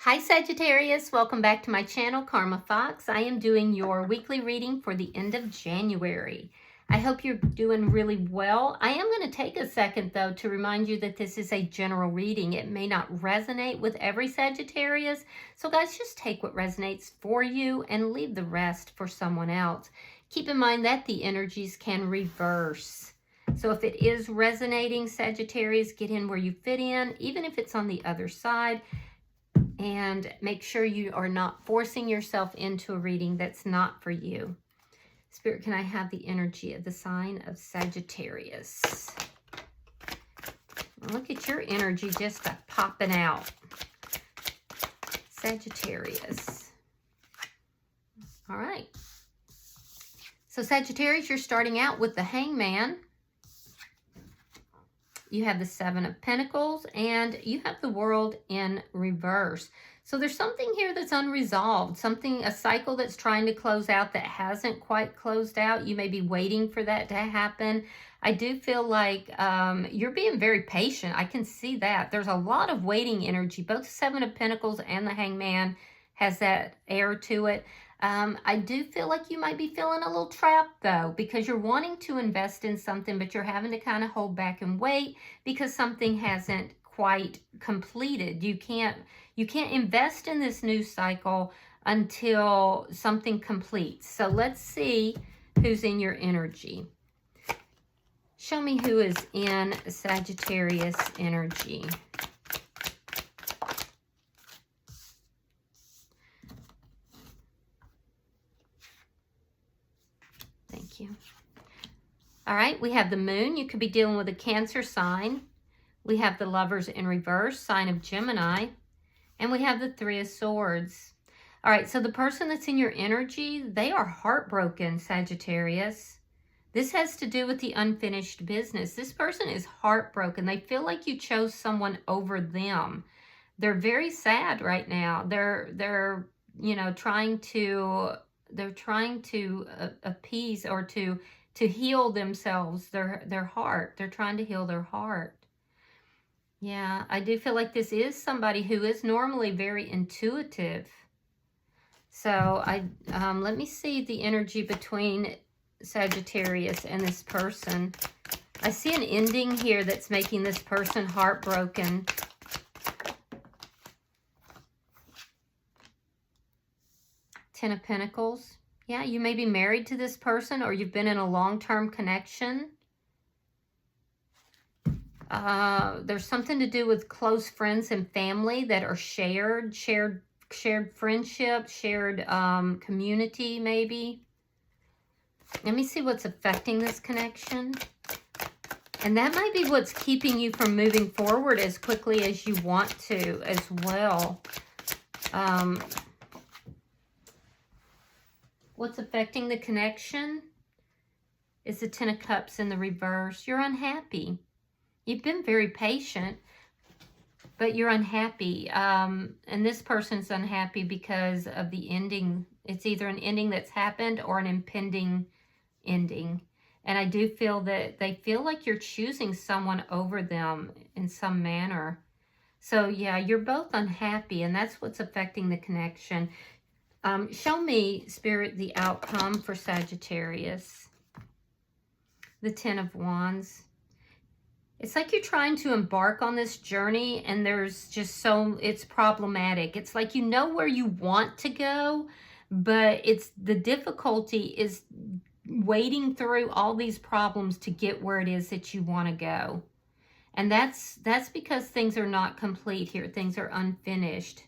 Hi Sagittarius, welcome back to my channel, Karma Fox. I am doing your weekly reading for the end of January. I hope you're doing really well. I am going to take a second though to remind you that this is a general reading. It may not resonate with every Sagittarius. So guys, just take what resonates for you and leave the rest for someone else. Keep in mind that the energies can reverse. So if it is resonating, Sagittarius, get in where you fit in, even if it's on the other side. And make sure you are not forcing yourself into a reading that's not for you. Spirit, can I have the energy of the sign of Sagittarius? Look at your energy just popping out. Sagittarius. All right. So Sagittarius, you're starting out with the Hangman. You have the Seven of Pentacles, and you have the World in reverse. So there's something here that's unresolved, a cycle that's trying to close out that hasn't quite closed out. You may be waiting for that to happen. I do feel like you're being very patient. I can see that. There's a lot of waiting energy. Both Seven of Pentacles and the Hangman has that air to it. I do feel like you might be feeling a little trapped though, because you're wanting to invest in something, but you're having to kind of hold back and wait because something hasn't quite completed. You can't invest in this new cycle until something completes. So let's see who's in your energy. Show me who is in Sagittarius energy. All right, we have the Moon. You could be dealing with a Cancer sign. We have the Lovers in reverse, sign of Gemini. And we have the Three of Swords. All right, so the person that's in your energy, they are heartbroken, Sagittarius. This has to do with the unfinished business. This person is heartbroken. They feel like you chose someone over them. They're very sad right now. They're trying to appease or to heal themselves, their heart. They're trying to heal their heart. Yeah, I do feel like this is somebody who is normally very intuitive. So let me see the energy between Sagittarius and this person. I see an ending here that's making this person heartbroken. Ten of Pentacles. Yeah, you may be married to this person or you've been in a long-term connection. There's something to do with close friends and family that are shared friendship, shared community maybe. Let me see what's affecting this connection. And that might be what's keeping you from moving forward as quickly as you want to as well. What's affecting the connection is the Ten of Cups in the reverse. You're unhappy. You've been very patient, but you're unhappy. And this person's unhappy because of the ending. It's either an ending that's happened or an impending ending. And I do feel that they feel like you're choosing someone over them in some manner. So yeah, you're both unhappy, and that's what's affecting the connection. Show me, Spirit, the outcome for Sagittarius. The Ten of Wands. It's like you're trying to embark on this journey and it's problematic. It's like you know where you want to go, but the difficulty is wading through all these problems to get where it is that you want to go. And that's because things are not complete here. Things are unfinished.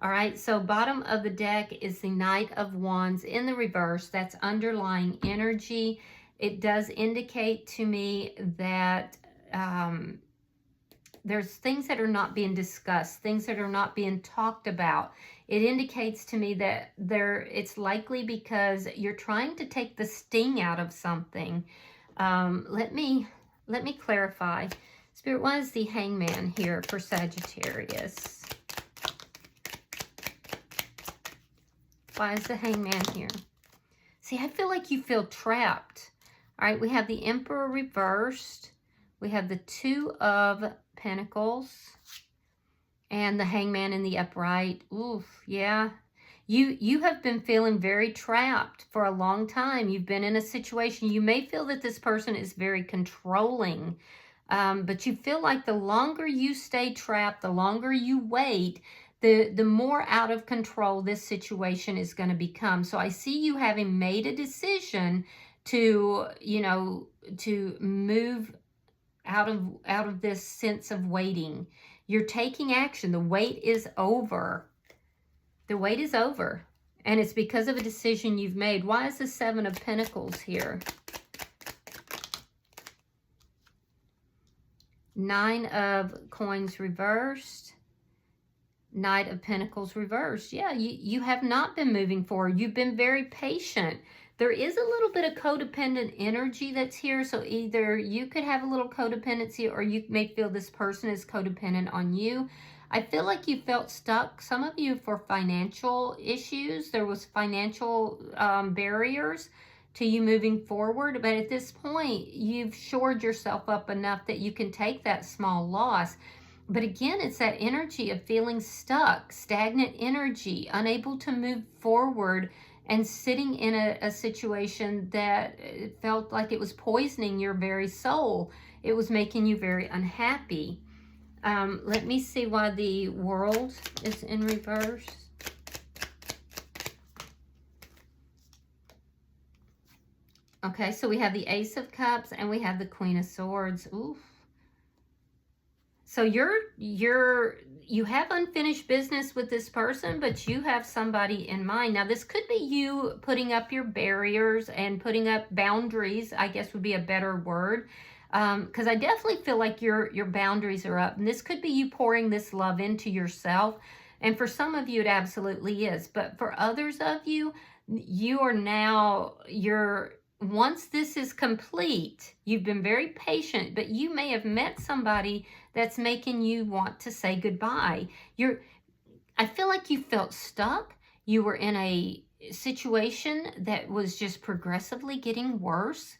All right, so bottom of the deck is the Knight of Wands in the reverse. That's underlying energy. It does indicate to me that there's things that are not being discussed, things that are not being talked about. It indicates to me that it's likely because you're trying to take the sting out of something. Let me clarify. Spirit, why is the Hangman here for Sagittarius? Why is the Hangman here? See, I feel like you feel trapped. All right, we have the Emperor reversed. We have the Two of Pentacles. And the Hangman in the upright. Oof, yeah. You have been feeling very trapped for a long time. You've been in a situation. You may feel that this person is very controlling, but you feel like the longer you stay trapped, the longer you wait, the more out of control this situation is going to become. So I see you having made a decision to, you know, to move out of this sense of waiting. You're taking action. The wait is over. The wait is over. And it's because of a decision you've made. Why is the Seven of Pentacles here? Nine of Coins reversed. Knight of Pentacles reversed. Yeah, you have not been moving forward. You've been very patient. There is a little bit of codependent energy that's here. So either you could have a little codependency, or you may feel this person is codependent on you. I feel like you felt stuck, some of you, for financial issues. There was financial barriers to you moving forward. But at this point, you've shored yourself up enough that you can take that small loss. But again, it's that energy of feeling stuck, stagnant energy, unable to move forward, and sitting in a situation that felt like it was poisoning your very soul. It was making you very unhappy. Let me see why the World is in reverse. Okay, so we have the Ace of Cups and we have the Queen of Swords. Oof. So you have unfinished business with this person, but you have somebody in mind. Now, this could be you putting up your barriers and putting up boundaries, I guess would be a better word. Because I definitely feel like your boundaries are up. And this could be you pouring this love into yourself. And for some of you, it absolutely is. But for others of you, you are now, once this is complete, you've been very patient, but you may have met somebody that's making you want to say goodbye. I feel like you felt stuck. You were in a situation that was just progressively getting worse.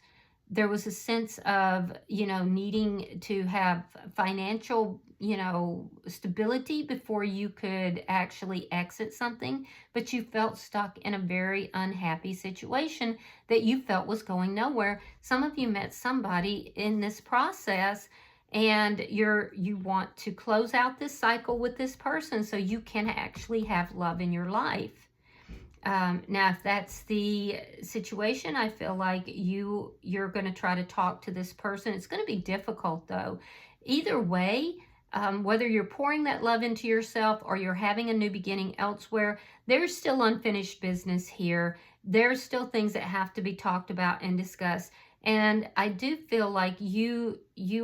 There was a sense of, needing to have financial, stability before you could actually exit something, but you felt stuck in a very unhappy situation that you felt was going nowhere. Some of you met somebody in this process, and you want to close out this cycle with this person so you can actually have love in your life. Now, if that's the situation, I feel like you're going to try to talk to this person. It's going to be difficult, though. Either way, whether you're pouring that love into yourself or you're having a new beginning elsewhere, there's still unfinished business here. There's still things that have to be talked about and discussed. And I do feel like you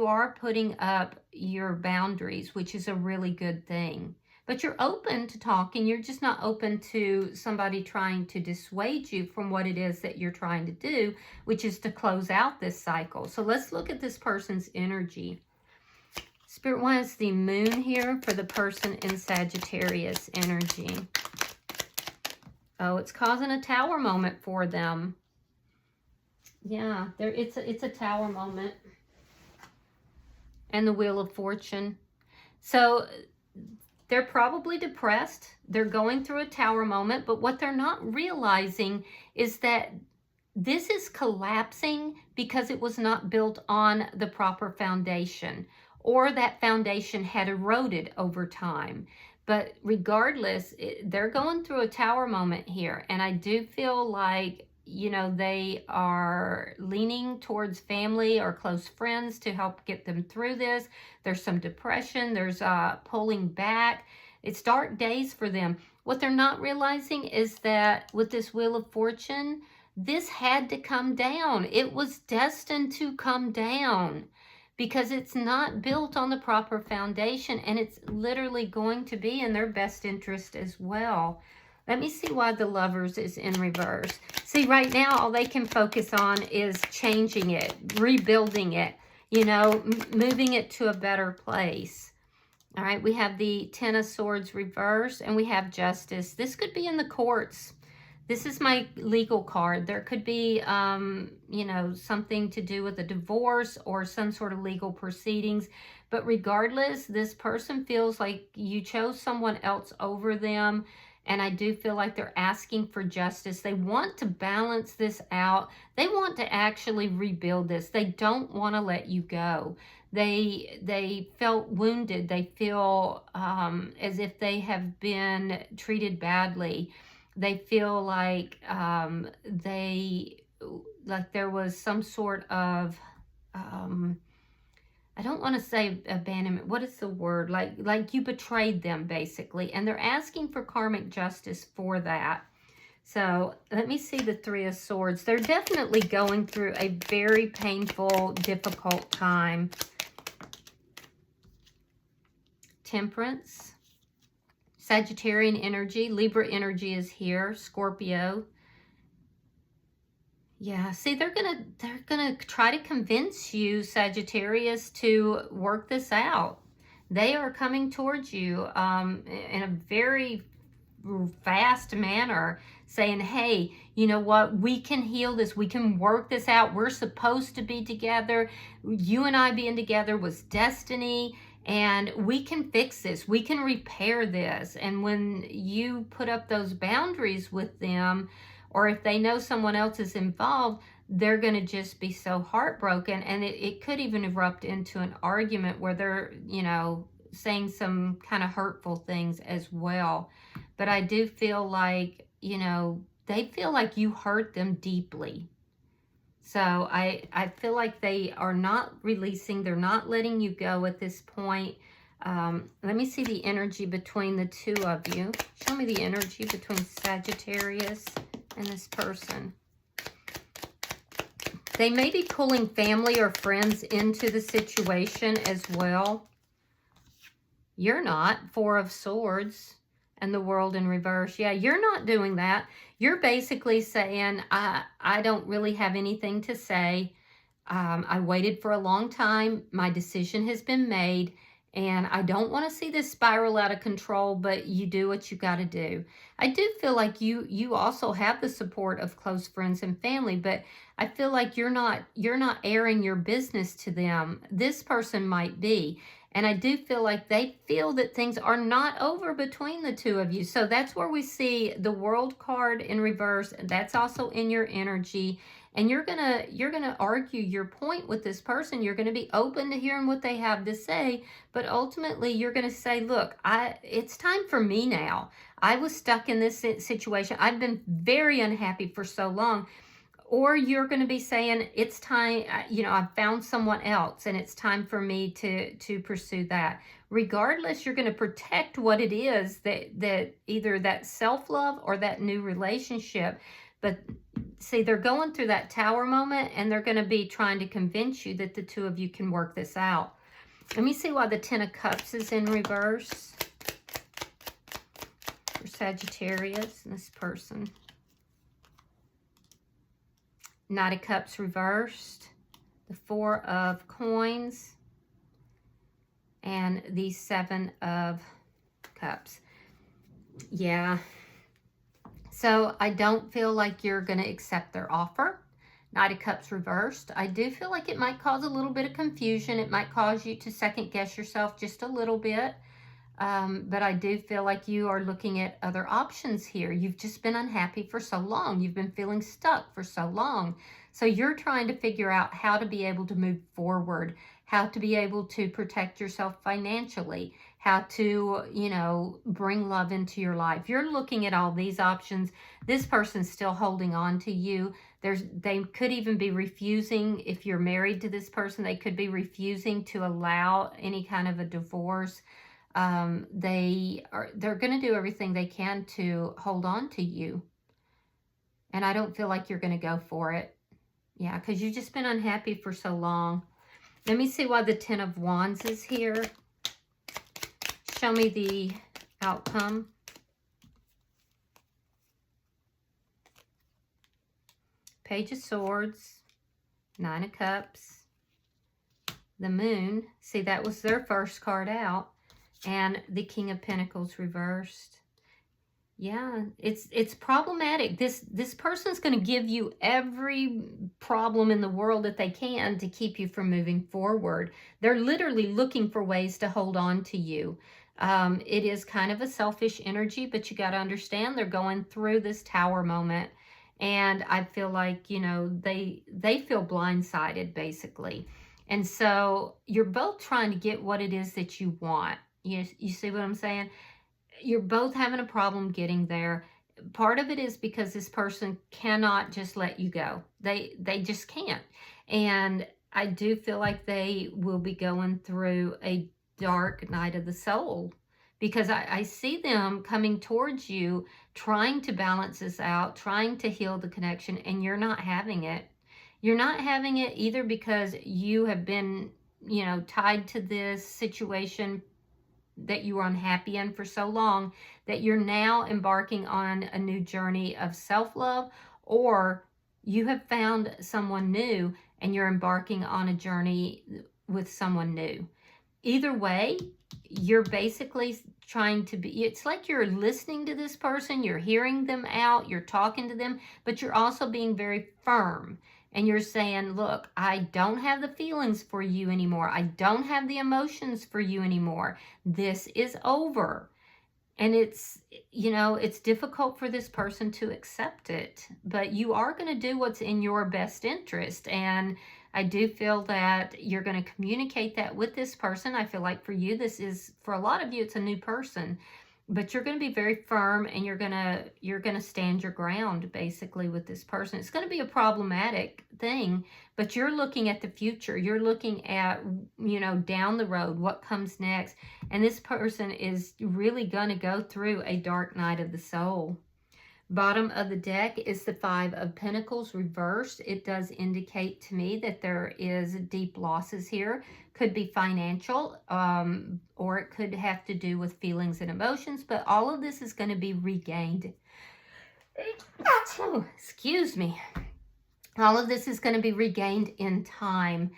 are putting up your boundaries, which is a really good thing. But you're open to talking. You're just not open to somebody trying to dissuade you from what it is that you're trying to do, which is to close out this cycle. So let's look at this person's energy. Spirit wants the Moon here for the person in Sagittarius energy. Oh, it's causing a Tower moment for them. Yeah, it's a Tower moment. And the Wheel of Fortune. So they're probably depressed. They're going through a Tower moment, but what they're not realizing is that this is collapsing because it was not built on the proper foundation, or that foundation had eroded over time. But regardless, they're going through a Tower moment here, and I do feel like, they are leaning towards family or close friends to help get them through this. There's some depression. There's pulling back. It's dark days for them. What they're not realizing is that with this Wheel of Fortune, this had to come down. It was destined to come down because it's not built on the proper foundation, and it's literally going to be in their best interest as well. Let me see why the Lovers is in reverse. See, right now, all they can focus on is changing it, rebuilding it, moving it to a better place. All right, we have the Ten of Swords reverse, and we have Justice. This could be in the courts. This is my legal card. There could be, you know, something to do with a divorce or some sort of legal proceedings. But regardless, this person feels like you chose someone else over them. And I do feel like they're asking for justice. They want to balance this out. They want to actually rebuild this. They don't want to let you go. They felt wounded. They feel as if they have been treated badly. They feel like there was some sort of I don't want to say abandonment. What is the word? Like you betrayed them, basically. And they're asking for karmic justice for that. So let me see the Three of Swords. They're definitely going through a very painful, difficult time. Temperance. Sagittarian energy. Libra energy is here. Scorpio. Yeah, see, they're gonna try to convince you, Sagittarius, to work this out. They are coming towards you in a very fast manner, saying, hey, you know what, we can heal this, we can work this out, we're supposed to be together, you and I being together was destiny, and we can fix this, we can repair this. And when you put up those boundaries with them, or if they know someone else is involved, they're going to just be so heartbroken. And it could even erupt into an argument where they're, you know, saying some kind of hurtful things as well. But I do feel like, you know, they feel like you hurt them deeply. So I feel like they are not releasing. They're not letting you go at this point. Let me see the energy between the two of you. Show me the energy between Sagittarius and this person. They may be pulling family or friends into the situation as well. You're not. Four of Swords and the World in reverse. Yeah, you're not doing that. You're basically saying, I don't really have anything to say. I waited for a long time. My decision has been made. And I don't want to see this spiral out of control, but you do what you got to do. I do feel like you also have the support of close friends and family, but I feel like you're not airing your business to them. This person might be. And I do feel like they feel that things are not over between the two of you. So that's where we see the World card in reverse. That's also in your energy. And you're gonna argue your point with this person. You're gonna be open to hearing what they have to say, but ultimately you're gonna say, look, it's time for me now. I was stuck in this situation. I've been very unhappy for so long. Or you're going to be saying, it's time, you know, I've found someone else and it's time for me to pursue that. Regardless, you're going to protect what it is that either that self-love or that new relationship. But see, they're going through that Tower moment and they're going to be trying to convince you that the two of you can work this out. Let me see why the Ten of Cups is in reverse for Sagittarius and this person. Knight of Cups reversed, the Four of Coins, and the Seven of Cups. Yeah. So I don't feel like you're going to accept their offer. Knight of Cups reversed. I do feel like it might cause a little bit of confusion. It might cause you to second guess yourself just a little bit. But I do feel like you are looking at other options here. You've just been unhappy for so long. You've been feeling stuck for so long. So you're trying to figure out how to be able to move forward, how to be able to protect yourself financially, how to, you know, bring love into your life. You're looking at all these options. This person's still holding on to you. They could even be refusing, if you're married to this person, they could be refusing to allow any kind of a divorce. They're going to do everything they can to hold on to you. And I don't feel like you're going to go for it. Yeah, because you've just been unhappy for so long. Let me see why the Ten of Wands is here. Show me the outcome. Page of Swords, Nine of Cups, the Moon. See, that was their first card out. And the King of Pentacles reversed. Yeah, it's problematic. This person's going to give you every problem in the world that they can to keep you from moving forward. They're literally looking for ways to hold on to you. It is kind of a selfish energy, but you got to understand they're going through this tower moment, and I feel like, you know, they feel blindsided basically. And so you're both trying to get what it is that you want. You see what I'm saying? You're both having a problem getting there. Part of it is because this person cannot just let you go. They just can't. And I do feel like they will be going through a dark night of the soul, because I see them coming towards you, trying to balance this out, trying to heal the connection, and you're not having it. You're not having it either because you have been, you know, tied to this situation that you were unhappy in for so long that you're now embarking on a new journey of self-love, or you have found someone new and you're embarking on a journey with someone new. Either way, you're basically trying to be, it's like you're listening to this person, you're hearing them out, you're talking to them, but you're also being very firm. And you're saying, look, I don't have the feelings for you anymore. I don't have the emotions for you anymore. This is over. And it's, you know, it's difficult for this person to accept it, but you are going to do what's in your best interest. And I do feel that you're going to communicate that with this person. I feel like for you, this is, for a lot of you, it's a new person, but you're going to be very firm, and you're going to stand your ground basically with this person. It's going to be a problematic thing, but you're looking at the future. You're looking at, you know, down the road, what comes next. And this person is really going to go through a dark night of the soul. Bottom of the deck is the Five of Pentacles reversed. It does indicate to me that there is deep losses here. Could be financial, or it could have to do with feelings and emotions, but all of this is going to be regained. Oh, excuse me. All of this is going to be regained in time.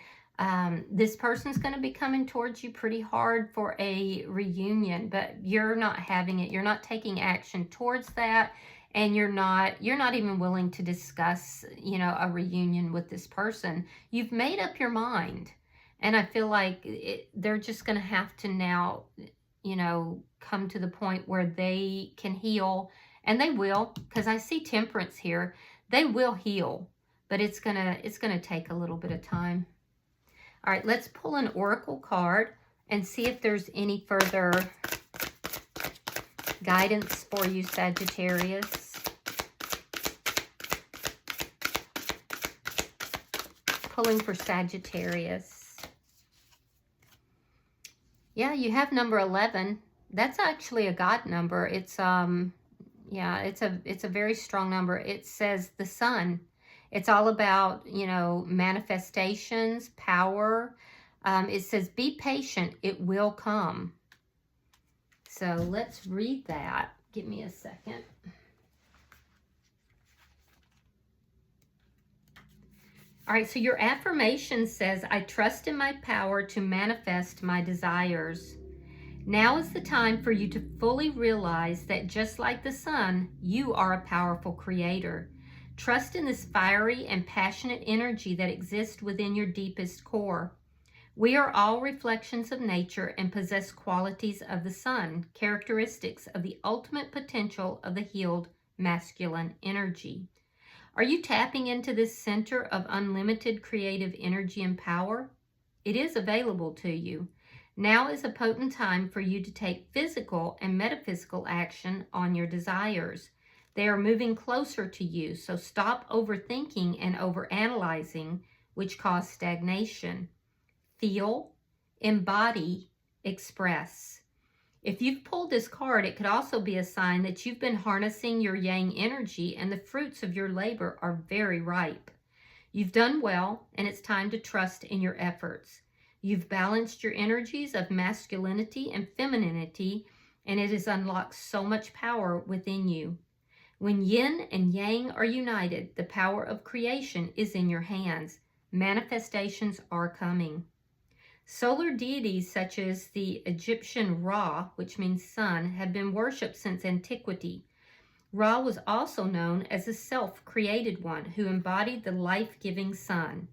This person's going to be coming towards you pretty hard for a reunion, but you're not having it. You're not taking action towards that. And you're not even willing to discuss, you know, a reunion with this person. You've made up your mind. And I feel like they're just going to have to now, you know, come to the point where they can heal. And they will, because I see Temperance here. They will heal, but it's gonna take a little bit of time. All right, let's pull an oracle card and see if there's any further guidance for you, Sagittarius. Pulling for Sagittarius. Yeah, you have number 11. That's actually a God number. It's yeah, it's a very strong number. It says the sun. It's all about, you know, manifestations, power. It says be patient, it will come. So let's read that. Give me a second. All right, so your affirmation says, I trust in my power to manifest my desires. Now is the time for you to fully realize that just like the sun, you are a powerful creator. Trust in this fiery and passionate energy that exists within your deepest core. We are all reflections of nature and possess qualities of the sun, characteristics of the ultimate potential of the healed masculine energy. Are you tapping into this center of unlimited creative energy and power? It is available to you. Now is a potent time for you to take physical and metaphysical action on your desires. They are moving closer to you, so stop overthinking and overanalyzing, which cause stagnation. Feel, embody, express. If you've pulled this card, it could also be a sign that you've been harnessing your yang energy and the fruits of your labor are very ripe. You've done well, and it's time to trust in your efforts. You've balanced your energies of masculinity and femininity, and it has unlocked so much power within you. When yin and yang are united, the power of creation is in your hands. Manifestations are coming. Solar deities such as the Egyptian Ra, which means sun, have been worshipped since antiquity. Ra was also known as a self-created one who embodied the life-giving sun.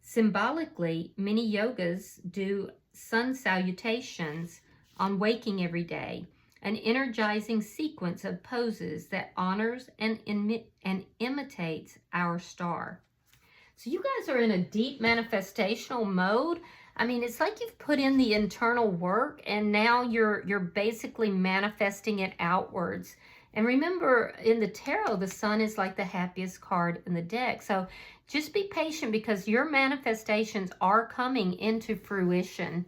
Symbolically, many yogas do sun salutations on waking every day, an energizing sequence of poses that honors and imitates our star. So you guys are in a deep manifestational mode. I mean, it's like you've put in the internal work and now you're basically manifesting it outwards. And remember, in the tarot, the sun is like the happiest card in the deck. So just be patient because your manifestations are coming into fruition.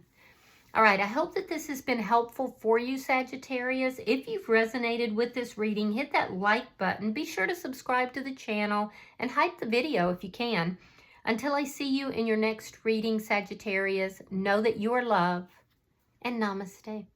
All right, I hope that this has been helpful for you, Sagittarius. If you've resonated with this reading, hit that like button. Be sure to subscribe to the channel and hype the video if you can. Until I see you in your next reading, Sagittarius, know that you are loved, and namaste.